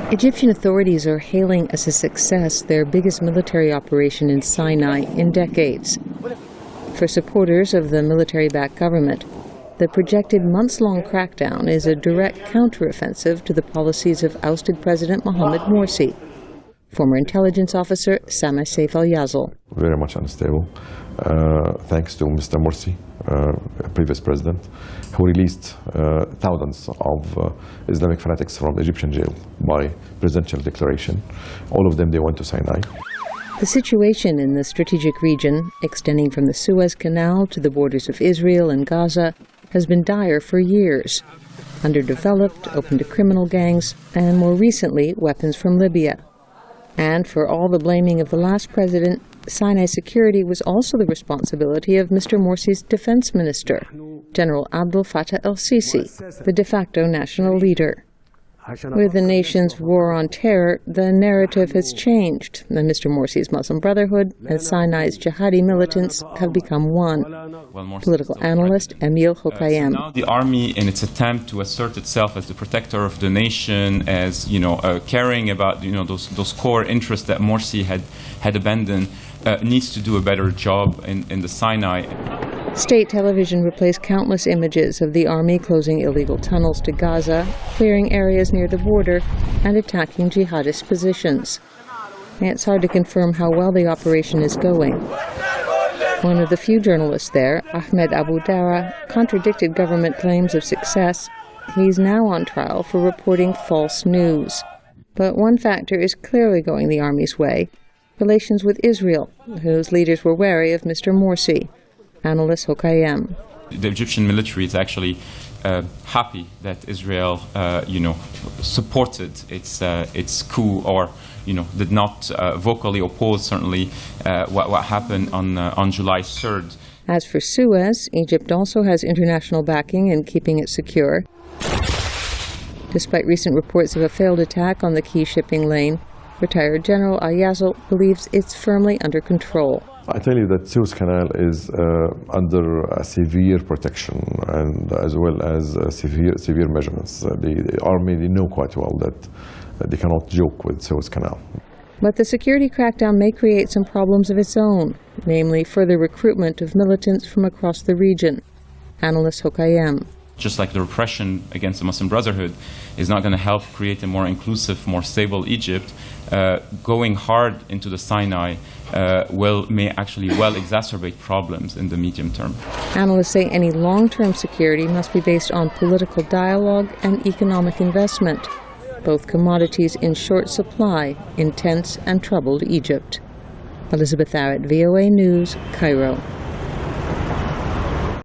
Egyptian authorities are hailing as a success their biggest military operation in Sinai in decades. For supporters of the military-backed government, the projected months-long crackdown is a direct counteroffensive to the policies of ousted President Mohamed Morsi. Former intelligence officer Sameh Saif al-Yazl. Very much unstable, thanks to Mr. Morsi, previous president, who released thousands of Islamic fanatics from the Egyptian jail by presidential declaration. All of them, they went to Sinai. The situation in the strategic region, extending from the Suez Canal to the borders of Israel and Gaza, has been dire for years. Underdeveloped, open to criminal gangs, and more recently, weapons from Libya. And for all the blaming of the last president, Sinai security was also the responsibility of Mr. Morsi's defense minister, General Abdel Fattah el-Sisi, the de facto national leader. With the nation's war on terror, the narrative has changed, and Mr. Morsi's Muslim Brotherhood and Sinai's jihadi militants have become one. Political analyst Emil Hokayyem. So now the army, in its attempt to assert itself as the protector of the nation, as caring about those core interests that Morsi had abandoned, needs to do a better job in the Sinai. State television replaced countless images of the army closing illegal tunnels to Gaza, clearing areas near the border, and attacking jihadist positions. It's hard to confirm how well the operation is going. One of the few journalists there, Ahmed Abu Dara, contradicted government claims of success. He's now on trial for reporting false news. But one factor is clearly going the army's way: relations with Israel, whose leaders were wary of Mr. Morsi. Analyst Hokayyem. The Egyptian military is actually happy that Israel, supported its coup, or did not vocally oppose certainly what happened on July 3rd. As for Suez, Egypt also has international backing in keeping it secure. Despite recent reports of a failed attack on the key shipping lane, retired General al-Yazl believes it's firmly under control. I tell you that Suez Canal is under severe protection, and as well as severe measurements. The army, they know quite well that they cannot joke with Suez Canal. But the security crackdown may create some problems of its own, namely further recruitment of militants from across the region. Analyst Hokayyem. Just like the repression against the Muslim Brotherhood is not going to help create a more inclusive, more stable Egypt, going hard into the Sinai may actually exacerbate problems in the medium term. Analysts say any long-term security must be based on political dialogue and economic investment, both commodities in short supply in tense and troubled Egypt. Elizabeth Arrott, VOA News, Cairo.